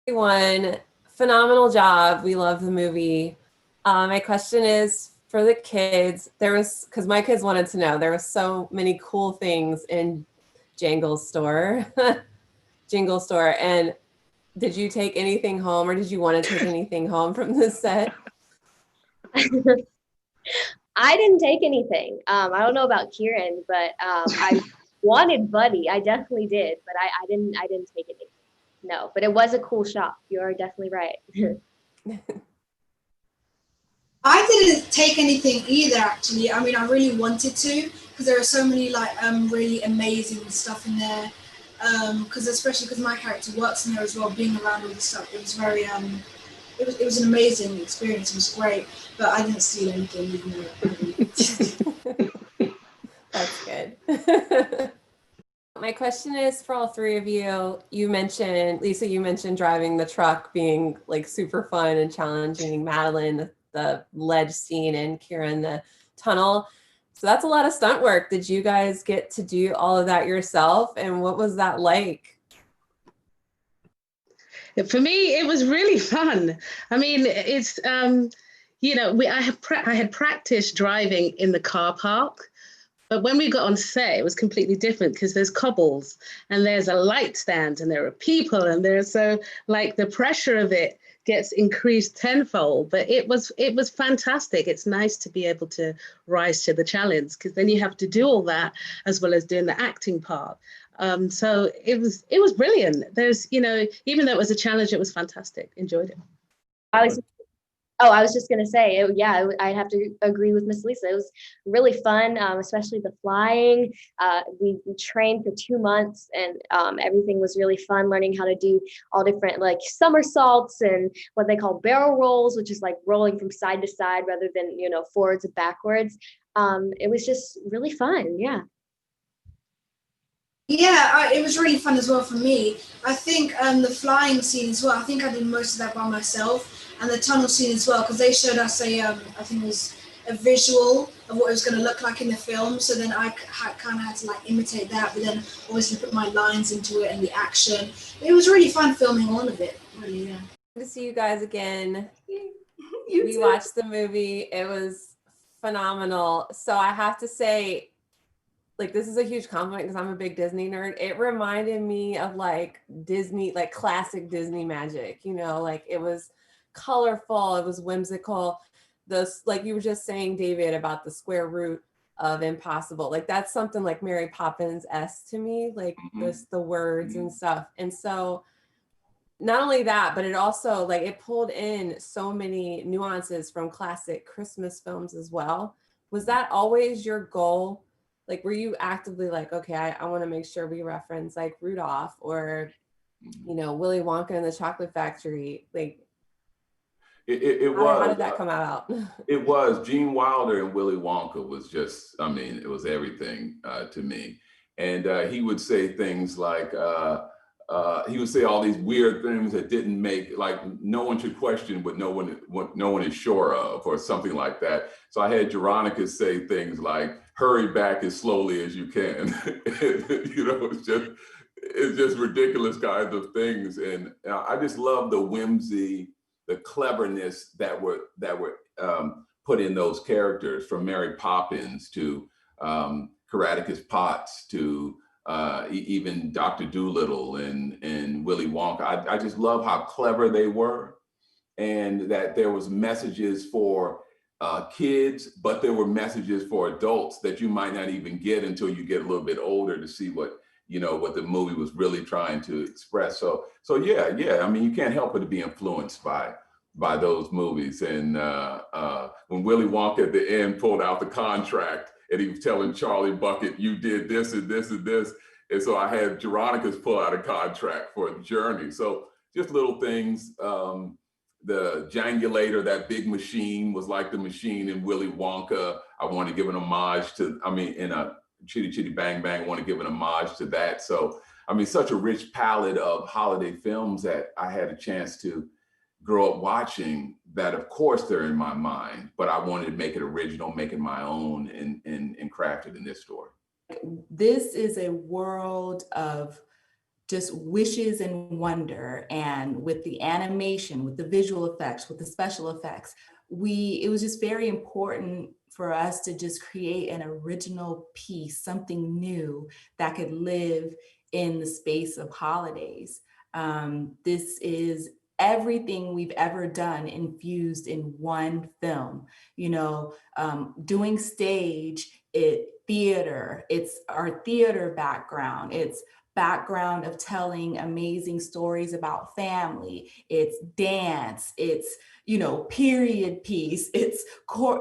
Everyone, phenomenal job. We love the movie. My question is for the kids. Because my kids wanted to know, there were so many cool things in Jangle's store, Jingle store. And did you take anything home, or did you want to take anything home from this set? I didn't take anything. I don't know about Kieran, but I wanted Buddy. I definitely did, but I didn't take anything. No, but it was a cool shop. You're definitely right. I didn't take anything either, actually. I mean, I really wanted to, because there are so many like really amazing stuff in there. Especially because my character works in there as well, being around all the stuff. It was very it was an amazing experience. It was great, but I didn't steal anything, even though. That's good. My question is for all three of you. You mentioned, Lisa, you mentioned driving the truck being like super fun and challenging. Madalen, the ledge scene, and Kieran, the tunnel. So that's a lot of stunt work. Did you guys get to do all of that yourself? And what was that like? For me, it was really fun. I mean, it's, you know, I had practiced driving in the car park. But when we got on set, it was completely different because there's cobbles and there's a light stand and there are people and there's so like the pressure of it gets increased tenfold. But it was fantastic. It's nice to be able to rise to the challenge because then you have to do all that as well as doing the acting part. So it was brilliant. There's, you know, even though it was a challenge, it was fantastic. Enjoyed it. I was just going to say, I'd have to agree with Miss Lisa. It was really fun, especially the flying. We trained for 2 months and everything was really fun, learning how to do all different like somersaults and what they call barrel rolls, which is like rolling from side to side rather than, you know, forwards and backwards. It was just really fun. Yeah. Yeah, it was really fun as well for me. I think the flying scene as well, I think I did most of that by myself. And the tunnel scene as well, because they showed us I think it was a visual of what it was going to look like in the film. So then I kind of had to like imitate that, but then obviously put my lines into it and the action. It was really fun filming all of it, really, yeah. Good to see you guys again. We watched the movie. It was phenomenal. So I have to say, like, this is a huge compliment because I'm a big Disney nerd. It reminded me of like Disney, like classic Disney magic, you know, like it was colorful, it was whimsical. This, like you were just saying, David, about the square root of impossible, like that's something like Mary Poppins-esque to me, like the words and stuff. And so not only that, but it also like it pulled in so many nuances from classic Christmas films as well. Was that always your goal? Like, were you actively like, okay, I want to make sure we reference like Rudolph or, you know, Willy Wonka and the Chocolate Factory? Like, it was. How did that come out? It was. Gene Wilder and Willy Wonka was just, I mean, it was everything to me. And he would say things like, he would say all these weird things that didn't make, like no one should question what no one is sure of, or something like that. So I had Jeronicus say things like, hurry back as slowly as you can. You know, it's just ridiculous kinds of things. And I just love the whimsy, the cleverness that were put in those characters, from Mary Poppins to Jeronicus Potts to even Dr. Dolittle and Willy Wonka. I just love how clever they were, and that there was messages for kids, but there were messages for adults that you might not even get until you get a little bit older to see what, you know, what the movie was really trying to express. So yeah. I mean, you can't help but to be influenced by those movies. And when Willy Wonka at the end pulled out the contract and he was telling Charlie Bucket, you did this and this and this. And so I had Jeronicus pull out a contract for a journey. So just little things. The jangulator, that big machine, was like the machine in Willy Wonka. I want to give an homage to, I mean, in a Chitty Chitty Bang Bang, I want to give an homage to that. So, I mean, such a rich palette of holiday films that I had a chance to grow up watching, that of course they're in my mind, but I wanted to make it original, make it my own, and craft it in this story. This is a world of just wishes and wonder. And with the animation, with the visual effects, with the special effects, it was just very important for us to just create an original piece, something new that could live in the space of holidays. This is everything we've ever done infused in one film. You know, doing stage, theater, it's our theater background, it's background of telling amazing stories about family, it's dance, it's, you know, period piece, it's,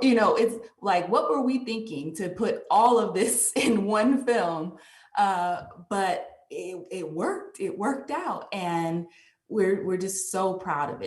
you know, it's like, what were we thinking to put all of this in one film? But it worked out, and we're just so proud of it.